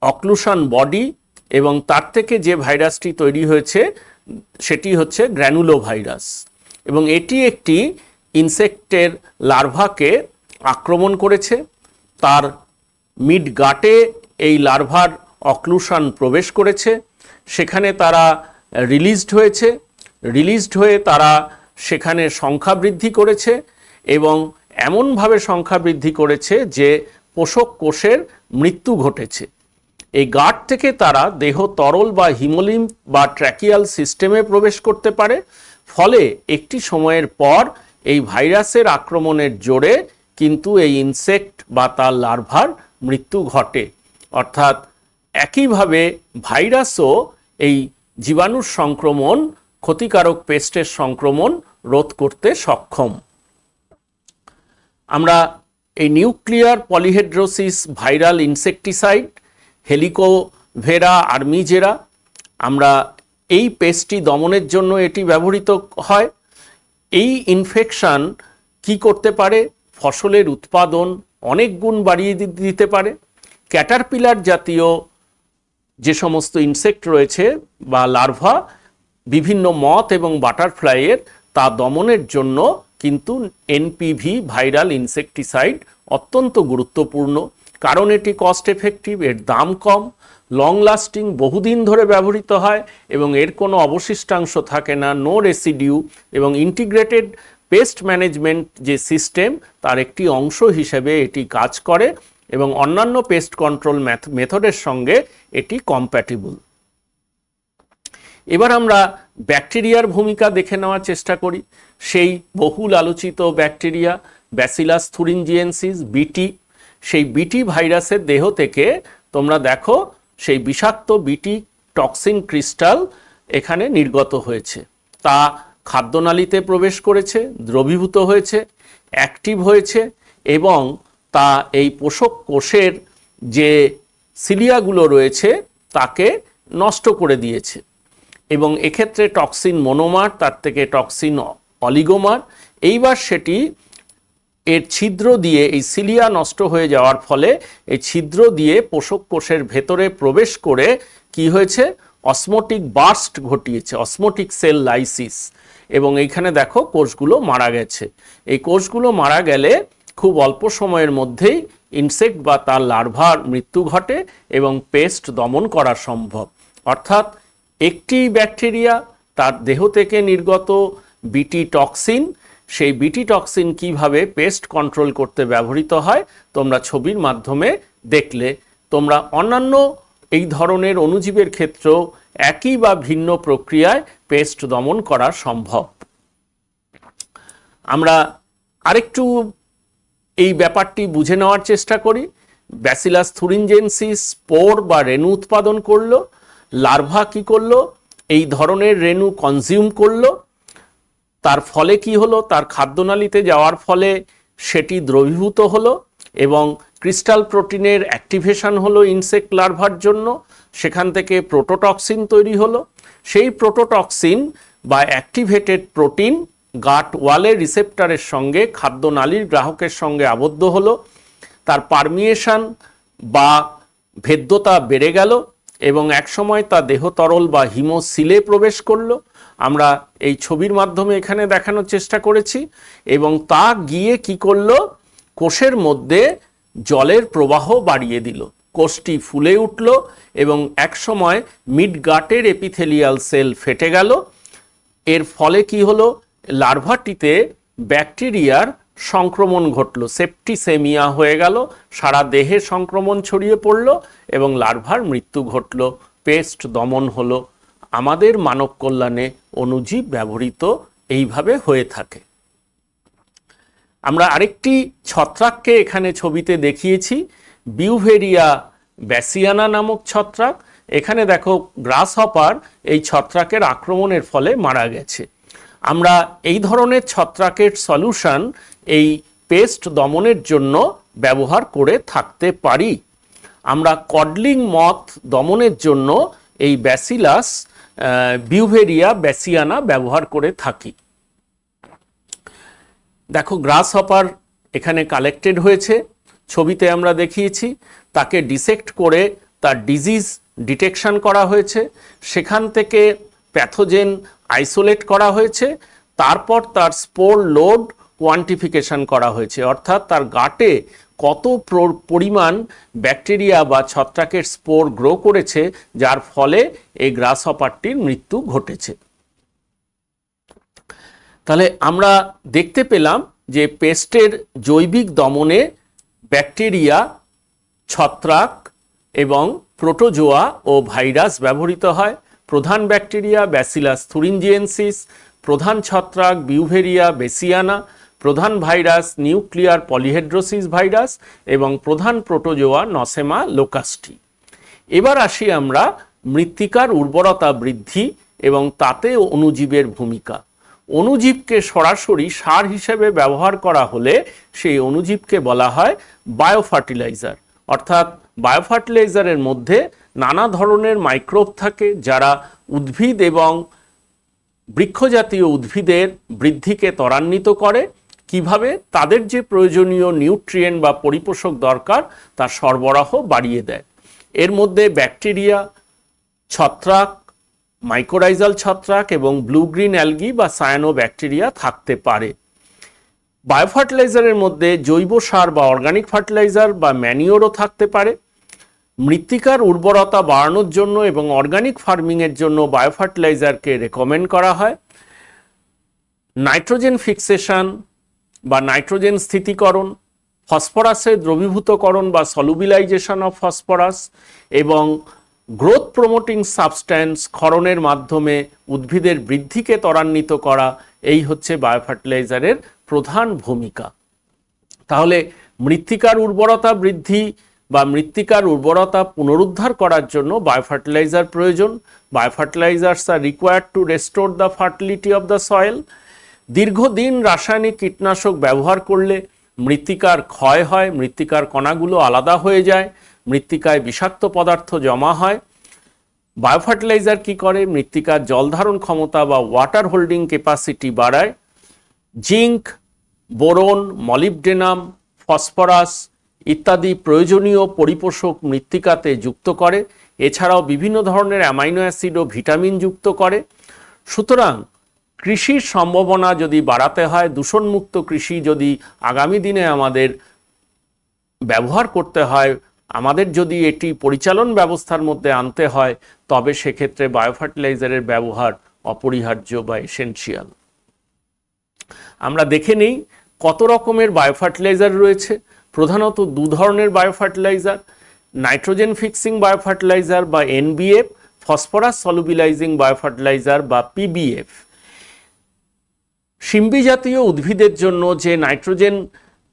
occlusion body এবং তার থেকে যে ভাইরাসটি তৈরি হয়েছে সেটি হচ্ছে গ্র্যানুলো ভাইরাস এবং এটি একটি ইনসেক্টের লার্ভাকে আক্রমণ করেছে। তার মিড গাটে এই লার্ভার অক্লুশন প্রবেশ করেছে, সেখানে তারা রিলিজড হয়ে তারা সেখানে সংখ্যা বৃদ্ধি করেছে এবং এমনভাবে সংখ্যা বৃদ্ধি করেছে যে পোষক কোষের মৃত্যু ঘটেছে। এই গাট থেকে তারা দেহ তরল বা হিমোলিম্ফ বা ট্র্যাকিয়াল সিস্টেমে প্রবেশ করতে পারে, ফলে একটি সময়ের পর এই ভাইরাসের আক্রমণের জোরে কিন্তু এই ইনসেক্ট বা তার লার্ভার মৃত্যু ঘটে। অর্থাৎ একইভাবে ভাইরাসও এই জীবাণুর সংক্রমণ, ক্ষতিকারক পেস্টের সংক্রমণ রোধ করতে সক্ষম। আমরা এই নিউক্লিয়ার পলিহেড্রোসিস ভাইরাল ইনসেকটিসাইড হেলিকোভেরা আর্মিজেরা, আমরা এই পেস্টটি দমনের জন্য এটি ব্যবহৃত হয়। এই ইনফেকশন কি করতে পারে, ফসলের উৎপাদন অনেক গুণ বাড়িয়ে দিতে পারে। ক্যাটারপিলার জাতীয় যে সমস্ত ইনসেক্ট রয়েছে বা লার্ভা, বিভিন্ন মথ এবং বাটারফ্লাইয়ের, তা দমনের জন্য কিন্তু এনপিভি ভাইরাল ইনসেকটিসাইড অত্যন্ত গুরুত্বপূর্ণ, কারণ এটি কস্ট এফেক্টিভ, এর দাম কম, লং লাস্টিং, বহুদিন ধরে ব্যবহৃত হয় এবং এর কোনো অবশিষ্টাংশ থাকে না, নো রেসিডিউ, এবং ইন্টিগ্রেটেড পেস্ট ম্যানেজমেন্ট যে সিস্টেম তার একটি অংশ হিসেবে এটি কাজ করে এবং অন্যান্য পেস্ট কন্ট্রোল মেথডের সঙ্গে এটি কম্প্যাটিবল। এবার আমরা ব্যাকটেরিয়ার ভূমিকা দেখে নেওয়ার চেষ্টা করি। সেই বহুল আলোচিত ব্যাকটেরিয়া ব্যাসিলাস থুরিনজিয়েন্সিস বিটি, সেই বিটি ভাইরাসের দেহ থেকে তোমরা দেখো সেই বিষাক্ত বিটি টক্সিন ক্রিস্টাল এখানে নির্গত হয়েছে। তা খাদ্যনালীতে প্রবেশ করেছে, দ্রবীভূত হয়েছে, অ্যাক্টিভ হয়েছে এবং তা এই পোষক কোষের যে সিলিয়াগুলো রয়েছে তাকে নষ্ট করে দিয়েছে। এবং এক্ষেত্রে টক্সিন মনোমার, তার থেকে টক্সিন অলিগোমার, এইবার সেটি এর ছিদ্র দিয়ে, এই সিলিয়া নষ্ট হয়ে যাওয়ার ফলে এই ছিদ্র দিয়ে পোষক কোষের ভেতরে প্রবেশ করে কি হয়েছে, অসমোটিক বার্স্ট ঘটিয়েছে, অসমোটিক সেল লাইসিস। এবং এইখানে দেখো কোষগুলো মারা গেছে। এই কোষগুলো মারা গেলে খুব অল্প সময়ের মধ্যেই ইনসেক্ট বা তার লার্ভার মৃত্যু ঘটে এবং পেস্ট দমন করা সম্ভব। অর্থাৎ একটি ব্যাকটেরিয়া, তার দেহ থেকে নির্গত বিটি টক্সিন, সেই বিটি টক্সিন কিভাবে পেস্ট কন্ট্রোল করতে ব্যবহৃত হয় তোমরা ছবির মাধ্যমে দেখলে। তোমরা অন্যান্য এই ধরনের অণুজীবের ক্ষেত্রেও একই বা ভিন্ন প্রক্রিয়ায় পেস্ট দমন করা সম্ভব। আমরা আরেকটু এই ব্যাপারটি বুঝে নেওয়ার চেষ্টা করি। ব্যাসিলাস থুরিনজেন্সিস স্পোর বা রেণু উৎপাদন করলো, লার্ভা কি করলো, এই ধরনের রেণু কনজিউম করলো, তার ফলে কি হলো, তার খাদ্যনালীতে যাওয়ার ফলে সেটি দ্রবীভূত হলো এবং ক্রিস্টাল প্রোটিনের অ্যাক্টিভেশন হলো ইনসেক্ট লার্ভার জন্য, সেখান থেকে প্রোটোটক্সিন তৈরি হলো। সেই প্রোটোটক্সিন বা অ্যাক্টিভেটেড প্রোটিন গাট ওয়ালের রিসেপ্টরের সঙ্গে খাদ্যনালীর গ্রাহকের সঙ্গে আবদ্ধ হলো, তার পারমিয়েশন বা ভেদ্যতা বেড়ে গেল এবং একসময় তা দেহতরল বা হিমোসিলে প্রবেশ করলো। আমরা এই ছবির মাধ্যমে এখানে দেখানোর চেষ্টা করেছি। এবং তা গিয়ে কি করলো, কোষের মধ্যে জলের প্রবাহ বাড়িয়ে দিল, কোষটি ফুলে উঠল এবং একসময় মিড গাটের এপিথেলিয়াল সেল ফেটে গেল। এর ফলে কি হলো, লার্ভাটিতে ব্যাকটেরিয়ার সংক্রমণ ঘটল, সেপ্টিসেমিয়া হয়ে গেল, সারা দেহে সংক্রমণ ছড়িয়ে পড়ল এবং লার্ভার মৃত্যু ঘটল, পেস্ট দমন হলো। আমাদের মানব কল্যাণে অণুজীব ব্যবহৃত এইভাবে হয়ে থাকে। আমরা আরেকটি ছত্রাককে এখানে ছবিতে দেখিয়েছি, বিউভেরিয়া ব্যাসিয়ানা নামক ছত্রাক। এখানে দেখো গ্রাস হপার এই ছত্রাকের আক্রমণের ফলে মারা গেছে। আমরা এই ধরনের ছত্রাকের সলিউশন এই পেস্ট দমনের জন্য ব্যবহার করে থাকতে পারি। আমরা কডলিং মথ দমনের জন্য এই ব্যাসিলাস বিউভেরিয়া ব্যাসিয়ানা ব্যবহার করে থাকি। দেখো গ্রাস হপার এখানে কালেক্টেড হয়েছে, ছবিতে আমরা দেখিয়েছি। তাকে ডিসেক্ট করে তার ডিজিজ ডিটেকশন করা হয়েছে, সেখান থেকে প্যাথোজেন আইসোলেট করা হয়েছে, তারপর তার স্পোর লোড কোয়ান্টিফিকেশন করা হয়েছে, অর্থাৎ তার গাটে কত পরিমাণ ব্যাকটেরিয়া বা ছত্রাকের স্পোর গ্রো করেছে, যার ফলে এই গ্রাস হপারটির মৃত্যু ঘটেছে। তাহলে আমরা দেখতে পেলাম যে পেস্টের জৈবিক দমনে ব্যাকটেরিয়া, ছত্রাক এবং প্রোটোজোয়া ও ভাইরাস ব্যবহৃত হয়। প্রধান ব্যাকটেরিয়া ব্যাসিলাস থুরিনজিয়েন্সিস, প্রধান ছত্রাক বিউভেরিয়া বেসিয়ানা, প্রধান ভাইরাস নিউক্লিয়ার পলিহেড্রোসিস ভাইরাস এবং প্রধান প্রোটোজোয়া নসেমা লোকাস্টি। এবার আসি আমরা মৃত্তিকার উর্বরতা বৃদ্ধি এবং তাতে অণুজীবের ভূমিকা। অণুজীবকে সরাসরি সার হিসেবে ব্যবহার করা হলে সেই অণুজীবকে বলা হয় বায়োফার্টিলাইজার। অর্থাৎ বায়োফার্টিলাইজারের মধ্যে নানা ধরনের মাইক্রোব থাকে যারা উদ্ভিদ এবং বৃক্ষজাতীয় উদ্ভিদের বৃদ্ধিকে ত্বরান্বিত করে। কিভাবে? তাদের যে প্রয়োজনীয় নিউট্রিয়েন্ট বা পরিপোষক দরকার তার সরবরাহ বাড়িয়ে দেয়। এর মধ্যে ব্যাকটেরিয়া, ছত্রাক, মাইকোরাইজাল ছত্রাক এবং ব্লু গ্রিন অ্যালগি বা সায়ানো ব্যাকটেরিয়া থাকতে পারে। বায়োফার্টিলাইজারের মধ্যে জৈব সার বা অর্গানিক ফার্টিলাইজার বা ম্যানিওরও থাকতে পারে। মৃত্তিকার উর্বরতা বাড়ানোর জন্য এবং অর্গানিক ফার্মিংয়ের জন্য বায়োফার্টিলাইজারকে রেকমেন্ড করা হয়। নাইট্রোজেন ফিক্সেশন বা নাইট্রোজেন স্থিতিকরণ, ফসফরাসের দ্রবীভূতকরণ বা সলুবিলাইজেশন অফ ফসফরাস এবং গ্রোথ প্রমোটিং সাবস্ট্যান্স ক্ষরণের মাধ্যমে উদ্ভিদের বৃদ্ধিকে ত্বরান্বিত করা, এই হচ্ছে বায়োফার্টিলাইজারের প্রধান ভূমিকা। তাহলে মৃত্তিকার উর্বরতা বৃদ্ধি বা মৃত্তিকার উর্বরতা পুনরুদ্ধার করার জন্য বায়োফার্টিলাইজার প্রয়োজন। বায়োফার্টিলাইজার্স আর required to restore the fertility of the soil. দীর্ঘদিন রাসায়নিক কীটনাশক ব্যবহার করলে মৃত্তিকার ক্ষয় হয়, মৃত্তিকার কণাগুলো আলাদা হয়ে যায়, মৃত্তিকায় বিষাক্ত পদার্থ জমা হয়। বায়োফার্টিলাইজার কি করে? মৃত্তিকার জলধারণ ক্ষমতা বা ওয়াটার হোল্ডিং ক্যাপাসিটি বাড়ায়। জিঙ্ক, বোরন, মলিবডেনাম, ফসফরাস ইত্যাদি প্রয়োজনীয় পরিপোষক মৃত্তিকাতে যুক্ত করে। এছাড়াও বিভিন্ন ধরনের অ্যামাইনো অ্যাসিড ও ভিটামিন যুক্ত করে। সুতরাং কৃষির সম্ভাবনা যদি বাড়াতে হয়, দূষণমুক্ত কৃষি যদি আগামী দিনে আমাদের ব্যবহার করতে হয়, আমাদের যদি এটি পরিচালন ব্যবস্থার মধ্যে আনতে হয়, তবে সেক্ষেত্রে বায়োফার্টিলাইজারের ব্যবহার অপরিহার্য বা এসেনশিয়াল। আমরা দেখে নিই কত রকমের বায়োফার্টিলাইজার রয়েছে। প্রধানত দু ধরনের বায়োফার্টিলাইজার, নাইট্রোজেন ফিক্সিং বায়োফার্টিলাইজার বা এনবিএফ, ফসফরাস সলুবিলাইজিং বায়োফার্টিলাইজার বা পিবিএফ। শিম্বি জাতীয় উদ্ভিদের জন্য যে নাইট্রোজেন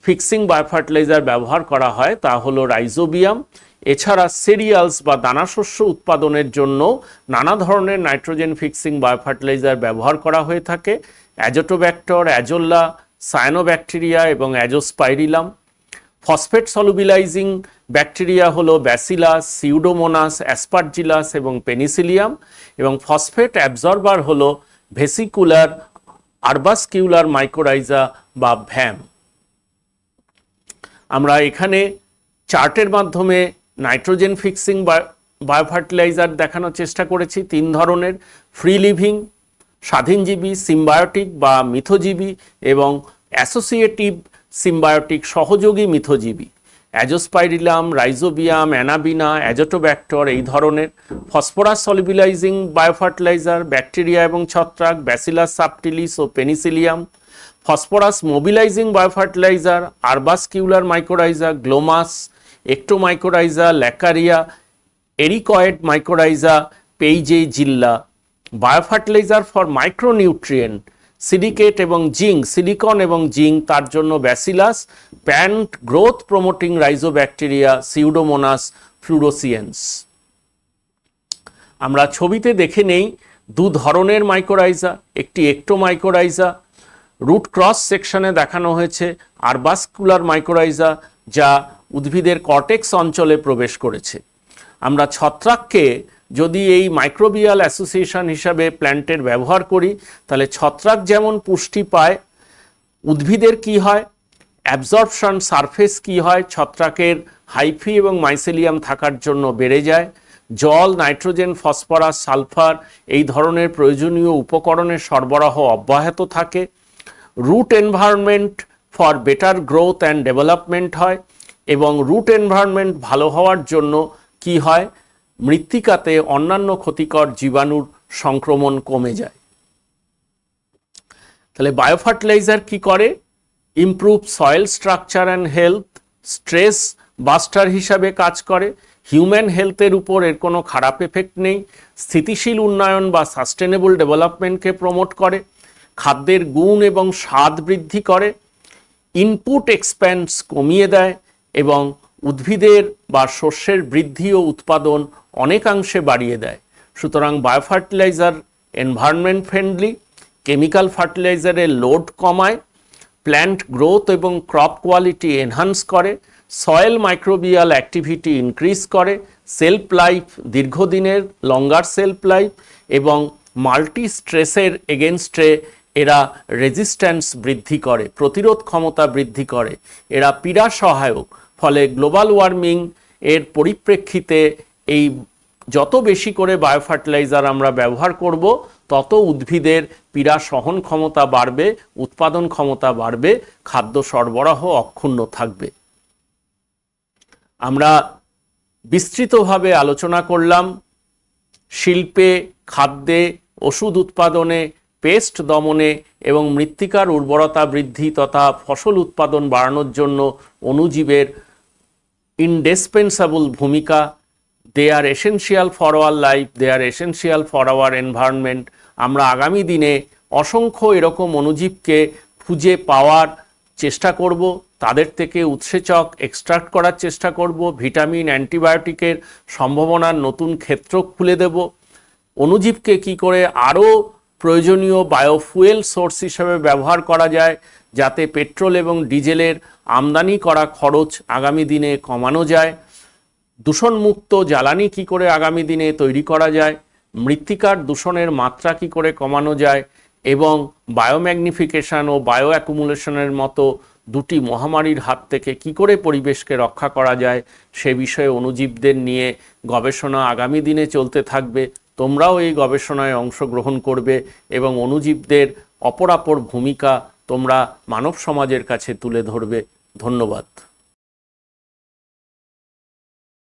ফিক্সিং বায়োফার্টিলাইজার ব্যবহার করা হয় তা হলো রাইজোবিয়াম। এছাড়া সিরিয়ালস বা দানাশস্য উৎপাদনের জন্য নানা ধরনের নাইট্রোজেন ফিক্সিং বায়োফার্টিলাইজার ব্যবহার করা হয়ে থাকে। অ্যাজোটোব্যাক্টর, অ্যাজোলা, সায়ানোব্যাকটেরিয়া এবং অ্যাজোস্পাইরিলাম। ফসফেট সলুবিলাইজিং ব্যাকটেরিয়া হলো ব্যাসিলাস, সিউডোমোনাস, অ্যাসপারজিলাস এবং পেনিসিলিয়াম। এবং ফসফেট অ্যাবজর্বার হলো ভেসিকুলার আরবাসকিউলার মাইকোরাইজা বা ভ্যাম। আমরা এখানে চার্টের মাধ্যমে নাইট্রোজেন ফিক্সিং বায়োফার্টিলাইজার দেখানোর চেষ্টা করেছি। তিন ধরনের: ফ্রি লিভিং, স্বাধীনজীবী, সিম্বায়োটিক বা মিথজীবী, এবং অ্যাসোসিয়েটিভ সিম্বায়োটিক সহযোগী মিথজীবী। অ্যাজোস্পাইরিলাম, রাইজোবিয়াম, অ্যানাবিনা, অ্যাজোটোব্যাক্টর এই ধরনের। ফসফরাস সলিবিলাইজিং বায়োফার্টিলাইজার ব্যাকটেরিয়া এবং ছত্রাক, ব্যাসিলাস সাবটিলিস ও Penicillium. Phosphorus mobilising biofertiliser arbuscular mycorrhiza, Glomus, ectomycorrhiza, Laccaria, ericoid mycorrhiza, Pezizella. Biofertiliser for micronutrient, silicate এবং জিঙ্ক, সিলিকন এবং zinc, তার জন্য Bacillus, plant growth promoting rhizobacteria, Pseudomonas fluorescens. আমরা ছবিতে দেখে নেই দু ধরনের মাইকোরাইজা। একটি একটোমাইকোরাইজা, রুট ক্রস সেকশনে দেখানো হয়েছে আরবাসকুলার মাইকোরাইজা, যা উদ্ভিদের কর্টেক্স অঞ্চলে প্রবেশ করেছে। আমরা ছত্রাককে যদি এই মাইক্রোবিয়াল অ্যাসোসিয়েশন হিসাবে প্ল্যান্টের ব্যবহার করি, তাহলে ছত্রাক যেমন পুষ্টি পায়, উদ্ভিদের কি হয়, অ্যাবজর্পশন সারফেস কি হয়, ছত্রাকের হাইফি এবং মাইসেলিয়াম থাকার জন্য বেড়ে যায়। জল, নাইট্রোজেন, ফসফরাস, সালফার এই ধরনের প্রয়োজনীয় উপকরণের সরবরাহ অব্যাহত থাকে। Root environment for better growth and development হয়। এবং রুট এনভায়রনমেন্ট ভালো হওয়ার জন্য কি হয়, মৃত্তিকাতে অন্যান্য ক্ষতিকর জীবাণুর সংক্রমণ কমে যায়। তাহলে বায়োফার্টিলাইজার কি করে? Improve soil structure and health, stress buster হিসাবে কাজ করে। হিউম্যান হেলথের উপর এর কোনো খারাপ এফেক্ট নেই। স্থিতিশীল উন্নয়ন বা সাস্টেনেবল ডেভেলপমেন্টকে প্রমোট করে। খাদ্যের গুণ এবং স্বাদ বৃদ্ধি করে। ইনপুট এক্সপেন্স কমিয়ে দেয় এবং উদ্ভিদের বা শস্যের বৃদ্ধি ও উৎপাদন অনেকাংশে বাড়িয়ে দেয়। সুতরাং বায়োফার্টিলাইজার এনভায়রনমেন্ট ফ্রেন্ডলি, কেমিক্যাল ফার্টিলাইজারের লোড কমায়, প্ল্যান্ট গ্রোথ এবং ক্রপ কোয়ালিটি এনহান্স করে, সয়েল মাইক্রোবিয়াল অ্যাক্টিভিটি ইনক্রিজ করে, সেলফ লাইফ দীর্ঘদিনের, লঙ্গার সেলফ লাইফ, এবং মাল্টি স্ট্রেসের এগেনস্টে এরা রেজিস্ট্যান্স বৃদ্ধি করে, প্রতিরোধ ক্ষমতা বৃদ্ধি করে। এরা পীড়া সহায়ক। ফলে গ্লোবাল ওয়ার্মিং এর পরিপ্রেক্ষিতে এই যত বেশি করে বায়োফার্টিলাইজার আমরা ব্যবহার করব, তত উদ্ভিদের পীড়া সহন ক্ষমতা বাড়বে, উৎপাদন ক্ষমতা বাড়বে, খাদ্য সরবরাহ অক্ষুণ্ণ থাকবে। আমরা বিস্তৃতভাবে আলোচনা করলাম শিল্পে, খাদ্যে, ওষুধ উৎপাদনে, পেস্ট দমনে এবং মৃত্তিকার উর্বরতা বৃদ্ধি তথা ফসল উৎপাদন বাড়ানোর জন্য অণুজীবের ইনডিসপেন্সাবল ভূমিকা। They are essential for our life, they are essential for our environment. আমরা আগামী দিনে অসংখ্য এরকম অণুজীবকে খুঁজে পাওয়ার চেষ্টা করব, তাদের থেকে উৎসেচক এক্সট্রাক্ট করার চেষ্টা করব, ভিটামিন অ্যান্টিবায়োটিকের সম্ভাবনার নতুন ক্ষেত্র খুলে দেব, অণুজীবকে কি করে আরও প্রয়োজনীয় বায়োফুয়েল সোর্স হিসেবে ব্যবহার করা যায়, যাতে পেট্রোল এবং ডিজেলের আমদানি করা খরচ আগামী দিনে কমানো যায়, দূষণমুক্ত জ্বালানি কি করে আগামী দিনে তৈরি করা যায়, মৃত্তিকার দূষণের মাত্রা কি করে কমানো যায় এবং বায়োম্যাগনিফিকেশন ও বায়ো অ্যাকুমুলেশনের মতো দুটি মহামারীর হাত থেকে কি করে পরিবেশকে রক্ষা করা যায় সে বিষয়ে অণুজীবদের নিয়ে গবেষণা আগামী দিনে চলতে থাকবে। তোমরাও এই গবেষণায় অংশগ্রহণ করবে এবং অণুজীবদের অপরাপর ভূমিকা তোমরা মানব সমাজের কাছে তুলে ধরবে। ধন্যবাদ।